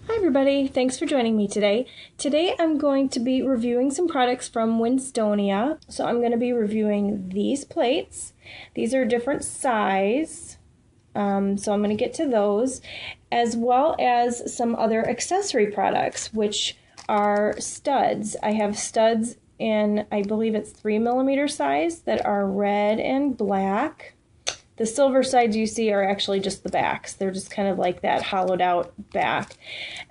Hi everybody, thanks for joining me today. Today I'm going to be reviewing some products from Winstonia. So I'm going to be reviewing these plates. These are a different size, so I'm going to get to those, as well as some other accessory products, which are studs. I have studs in, I believe it's 3mm size that are red and black. The silver sides you see are actually just the backs. They're just kind of like that hollowed out back.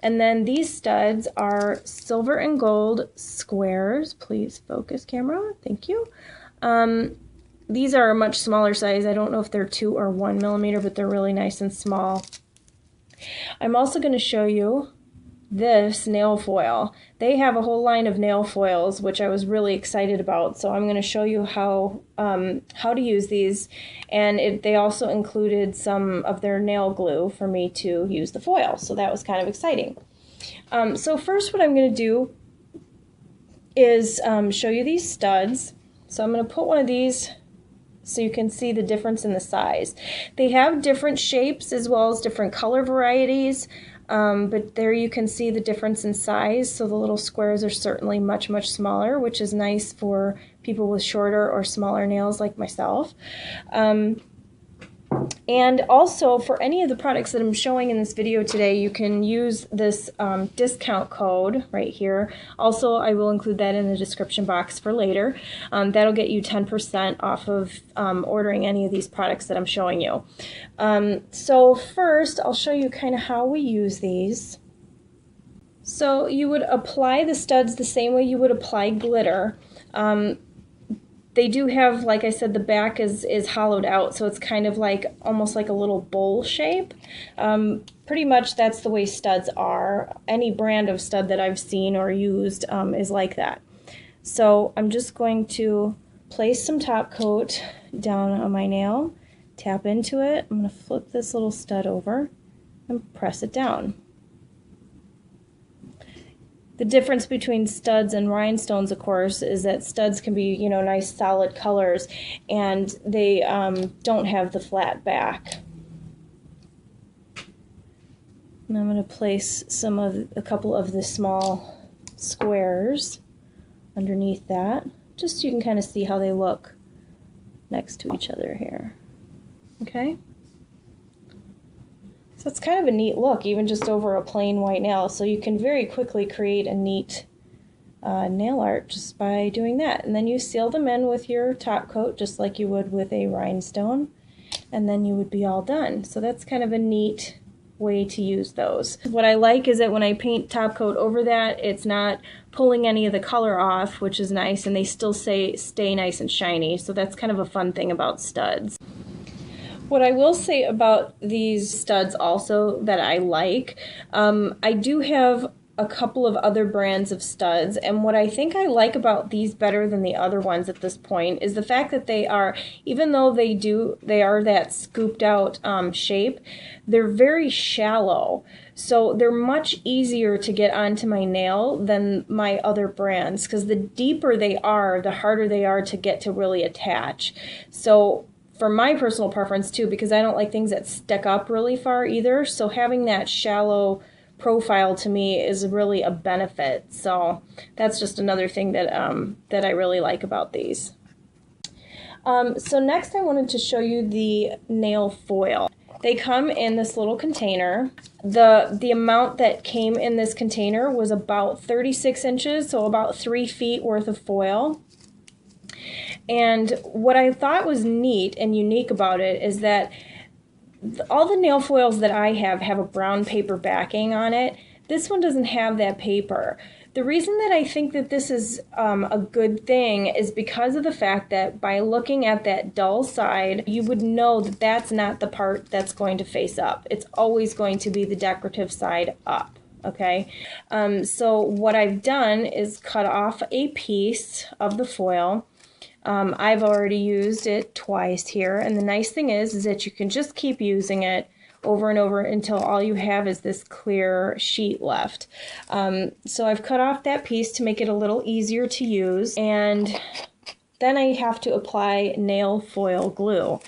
And then these studs are silver and gold squares. Please focus, camera. Thank you. These are a much smaller size. I don't know if they're 2 or 1mm, but they're really nice and small. I'm also going to show you this nail foil. They have a whole line of nail foils, which I was really excited about. So I'm going to show you how to use these, and they also included some of their nail glue for me to use the foil. So that was kind of exciting. So first, what I'm going to do is show you these studs. So I'm going to put one of these so you can see the difference in the size. They have different shapes as well as different color varieties. But there you can see the difference in size. So the little squares are certainly much smaller, which is nice for people with shorter or smaller nails like myself. And also, for any of the products that I'm showing in this video today, you can use this discount code right here. Also, I will include that in the description box for later. That'll get you 10% off of ordering any of these products that I'm showing you. So first, I'll show you kind of how we use these. So you would apply the studs the same way you would apply glitter. They do have, like I said, the back is hollowed out, so it's kind of like almost like a little bowl shape. Pretty much that's the way studs are. Any brand of stud that I've seen or used is like that. So I'm just going to place some top coat down on my nail, tap into it. I'm going to flip this little stud over and press it down. The difference between studs and rhinestones, of course, is that studs can be, you know, nice solid colors, and they don't have the flat back. And I'm going to place a couple of the small squares underneath that, just so you can kind of see how they look next to each other here. Okay? So it's kind of a neat look, even just over a plain white nail. So you can very quickly create a neat nail art just by doing that. And then you seal them in with your top coat, just like you would with a rhinestone. And then you would be all done. So that's kind of a neat way to use those. What I like is that when I paint top coat over that, it's not pulling any of the color off, which is nice, and they still stay nice and shiny. So that's kind of a fun thing about studs. What I will say about these studs also that I like, I do have a couple of other brands of studs, and what I think I like about these better than the other ones at this point is the fact that they are, even though they are that scooped out shape, they're very shallow. So they're much easier to get onto my nail than my other brands, because the deeper they are, the harder they are to get to really attach. So for my personal preference too, because I don't like things that stick up really far either, so having that shallow profile to me is really a benefit. So that's just another thing that that I really like about these. So next I wanted to show you the nail foil. They come in this little container. The amount that came in this container was about 36 inches, so about 3 feet worth of foil. And what I thought was neat and unique about it is that all the nail foils that I have a brown paper backing on it. This one doesn't have that paper. The reason that I think that this is a good thing is because of the fact that by looking at that dull side, you would know that that's not the part that's going to face up. It's always going to be the decorative side up. Okay, so what I've done is cut off a piece of the foil. I've already used it twice here, and the nice thing is that you can just keep using it over and over until all you have is this clear sheet left. So I've cut off that piece to make it a little easier to use, and then I have to apply nail foil glue.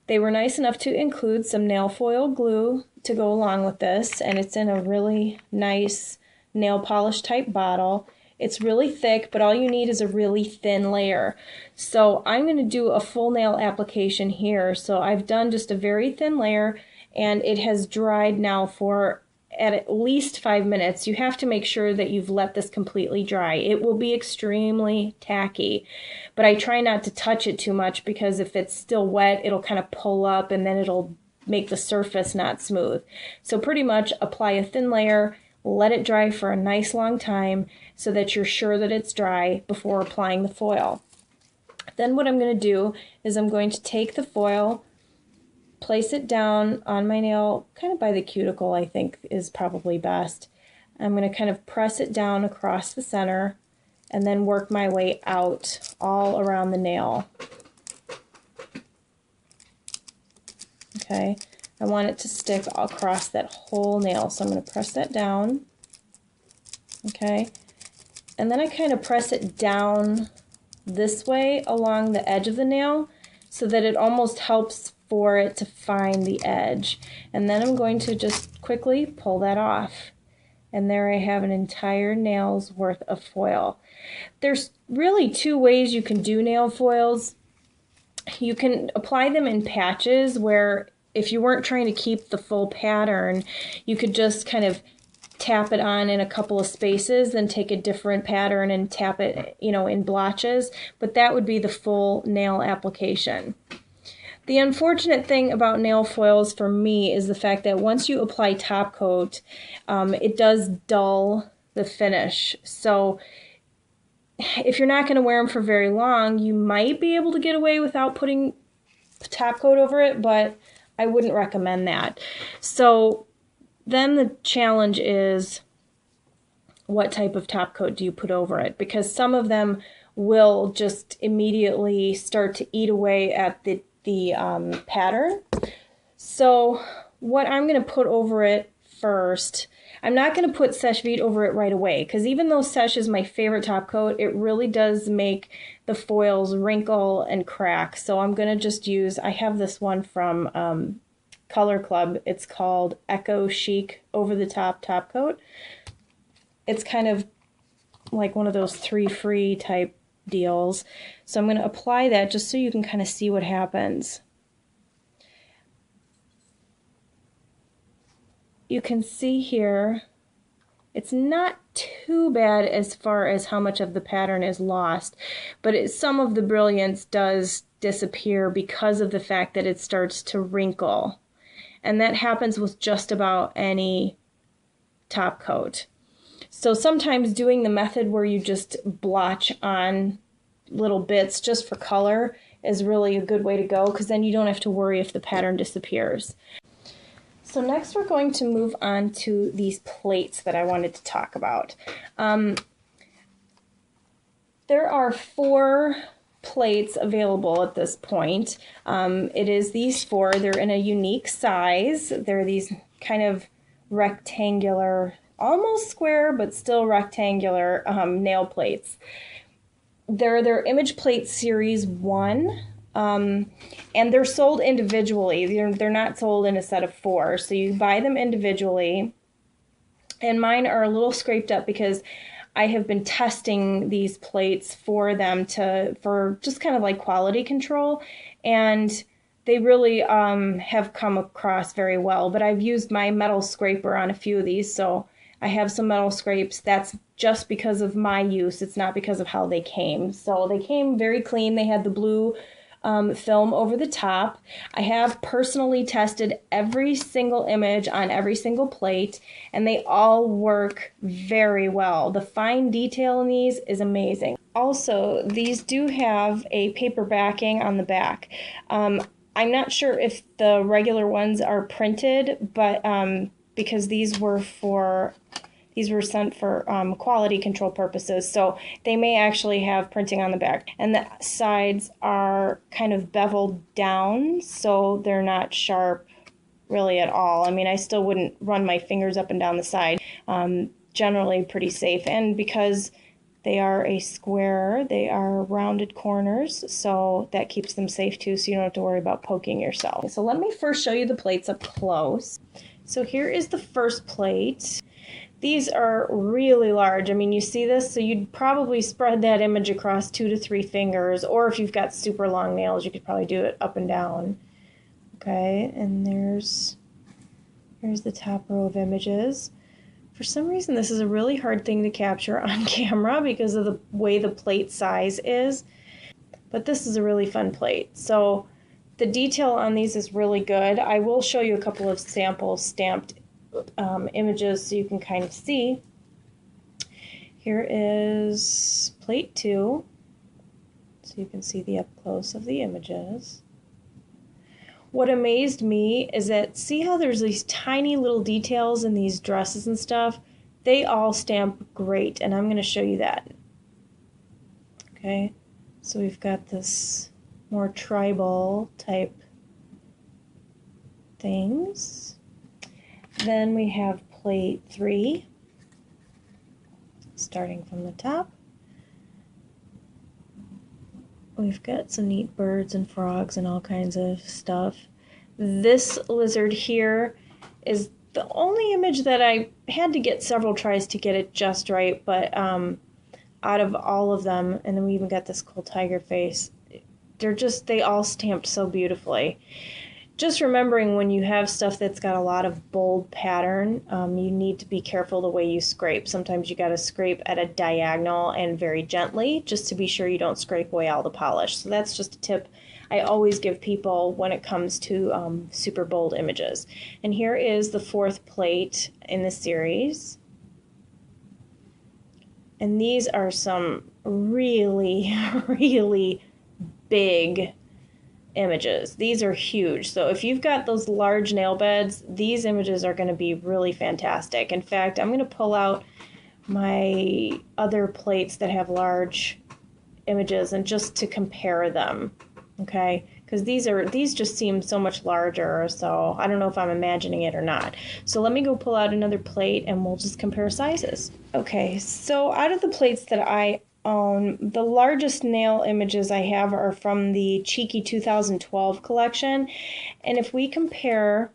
They were nice enough to include some nail foil glue to go along with this, and it's in a really nice nail polish type bottle. It's really thick, but all you need is a really thin layer. So I'm going to do a full nail application here. So I've done just a very thin layer, and it has dried now for at least 5 minutes. You have to make sure that you've let this completely dry. It will be extremely tacky, but I try not to touch it too much because if it's still wet, it'll kind of pull up and then it'll make the surface not smooth. So pretty much apply a thin layer, let it dry for a nice long time so that you're sure that it's dry before applying the foil. Then what I'm going to do is I'm going to take the foil, place it down on my nail, kind of by the cuticle, I think is probably best. I'm going to kind of press it down across the center and then work my way out all around the nail. Okay, I want it to stick across that whole nail, so I'm going to press that down. Okay, and then I kind of press it down this way along the edge of the nail so that it almost helps for it to find the edge. And then I'm going to just quickly pull that off. And there I have an entire nail's worth of foil. There's really two ways you can do nail foils. You can apply them in patches where if you weren't trying to keep the full pattern, you could just kind of tap it on in a couple of spaces, then take a different pattern and tap it, in blotches. But that would be the full nail application. The unfortunate thing about nail foils for me is the fact that once you apply top coat, it does dull the finish. So if you're not going to wear them for very long, you might be able to get away without putting top coat over it, but I wouldn't recommend that. So then the challenge is, what type of top coat do you put over it? Because some of them will just immediately start to eat away at the pattern. So what I'm going to put over it first, I'm not going to put Sèche Vite over it right away, because even though Sèche is my favorite top coat, it really does make the foils wrinkle and crack. So I'm going to just use, I have this one from Color Club. It's called Echo Chic Over the Top Top Coat. It's kind of like one of those 3 free type deals. So I'm going to apply that just so you can kind of see what happens. You can see here, it's not too bad as far as how much of the pattern is lost, but some of the brilliance does disappear because of the fact that it starts to wrinkle. And that happens with just about any top coat. So sometimes doing the method where you just blotch on little bits just for color is really a good way to go, because then you don't have to worry if the pattern disappears. So next we're going to move on to these plates that I wanted to talk about. There are 4 plates available at this point. It is these 4. They're in a unique size. They're these kind of rectangular, almost square, but still rectangular nail plates. They're their Image Plate Series 1, and they're sold individually. They're not sold in a set of 4, so you buy them individually. And mine are a little scraped up because I have been testing these plates for them for just kind of like quality control, and they really have come across very well. But I've used my metal scraper on a few of these, so I have some metal scrapes. That's just because of my use. It's not because of how they came. So they came very clean. They had the blue film over the top. I have personally tested every single image on every single plate, and they all work very well. The fine detail in these is amazing. Also, these do have a paper backing on the back. I'm not sure if the regular ones are printed, but because these were sent for quality control purposes, so they may actually have printing on the back. And the sides are kind of beveled down, so they're not sharp really at all. I mean, I still wouldn't run my fingers up and down the side. Generally pretty safe, and because they are a square, they are rounded corners, so that keeps them safe too, so you don't have to worry about poking yourself. So let me first show you the plates up close. So here is the first plate. These are really large. I mean, you see this, so you'd probably spread that image across 2 to 3 fingers, or if you've got super long nails, you could probably do it up and down. Okay, and here's the top row of images. For some reason, this is a really hard thing to capture on camera because of the way the plate size is, but this is a really fun plate. So the detail on these is really good. I will show you a couple of sample stamped images so you can kind of see. Here is plate 2, so you can see the up close of the images. What amazed me is that, see how there's these tiny little details in these dresses and stuff? They all stamp great, and I'm going to show you that. Okay, so we've got this more tribal type things. Then we have plate 3, starting from the top. We've got some neat birds and frogs and all kinds of stuff. This lizard here is the only image that I had to get several tries to get it just right, but out of all of them, and then we even got this cool tiger face, they all stamped so beautifully. Just remembering when you have stuff that's got a lot of bold pattern, you need to be careful the way you scrape. Sometimes you got to scrape at a diagonal and very gently just to be sure you don't scrape away all the polish. So that's just a tip I always give people when it comes to super bold images. And here is the 4th plate in the series. And these are some really, really big images. These are huge. So if you've got those large nail beds, these images are going to be really fantastic. In fact, I'm going to pull out my other plates that have large images and just to compare them. Okay, because these just seem so much larger, so I don't know if I'm imagining it or not. So let me go pull out another plate and we'll just compare sizes. Okay, so out of the plates that I own, the largest nail images I have are from the Cheeky 2012 collection, and if we compare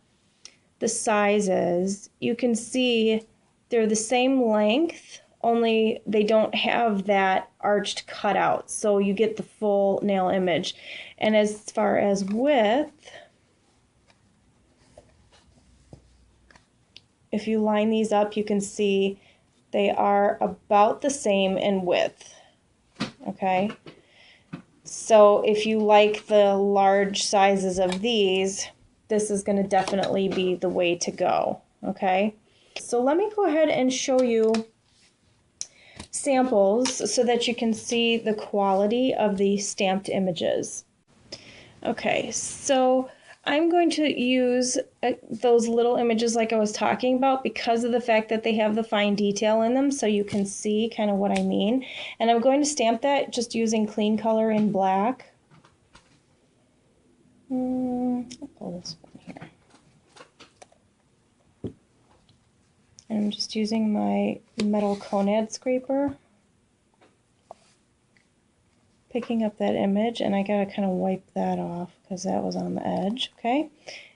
the sizes, you can see they're the same length, only they don't have that arched cutout, so you get the full nail image. And as far as width, if you line these up, you can see they are about the same in width. Okay, so if you like the large sizes of these, this is going to definitely be the way to go. Okay, so let me go ahead and show you samples so that you can see the quality of the stamped images. Okay, so I'm going to use those little images like I was talking about because of the fact that they have the fine detail in them, so you can see kind of what I mean. And I'm going to stamp that just using clean color in black. I'll pull this one here. And I'm just using my metal conad scraper, picking up that image, and I gotta kind of wipe that off because that was on the edge. Okay,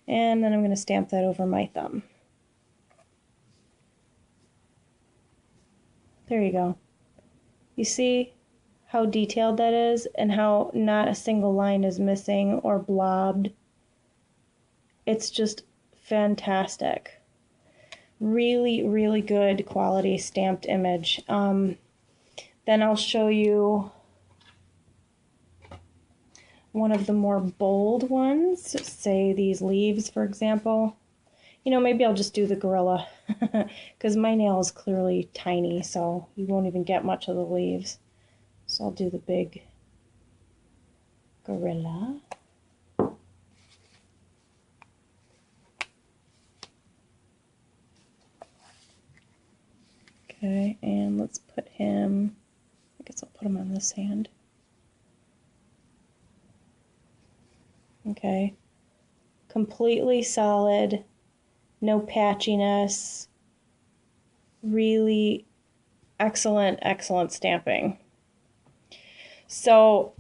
and then I'm going to stamp that over my thumb. There you go. You see how detailed that is and how not a single line is missing or blobbed. It's just fantastic. Really, really good quality stamped image. Then I'll show you one of the more bold ones, say these leaves, for example. You know, maybe I'll just do the gorilla because my nail is clearly tiny, so you won't even get much of the leaves. So I'll do the big gorilla. Okay, and let's put him, I guess I'll put him on this hand. Okay, completely solid, no patchiness, really excellent, excellent stamping. So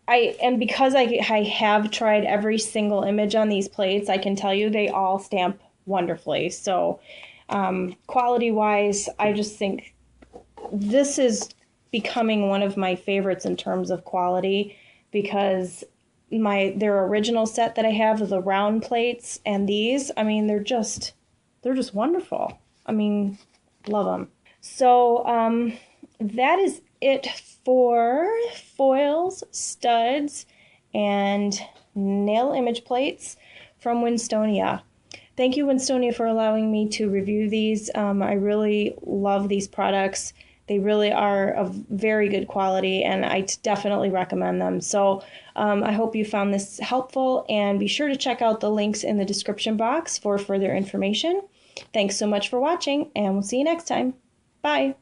because I have tried every single image on these plates, I can tell you they all stamp wonderfully. So quality wise, I just think this is becoming one of my favorites in terms of quality, because their original set that I have of the round plates and these, I mean, they're just wonderful. I mean, love them. So that is it for foils, studs, and nail image plates from Winstonia. Thank you, Winstonia, for allowing me to review these. I really love these products. They really are of very good quality, and I definitely recommend them. So I hope you found this helpful, and be sure to check out the links in the description box for further information. Thanks so much for watching, and we'll see you next time. Bye.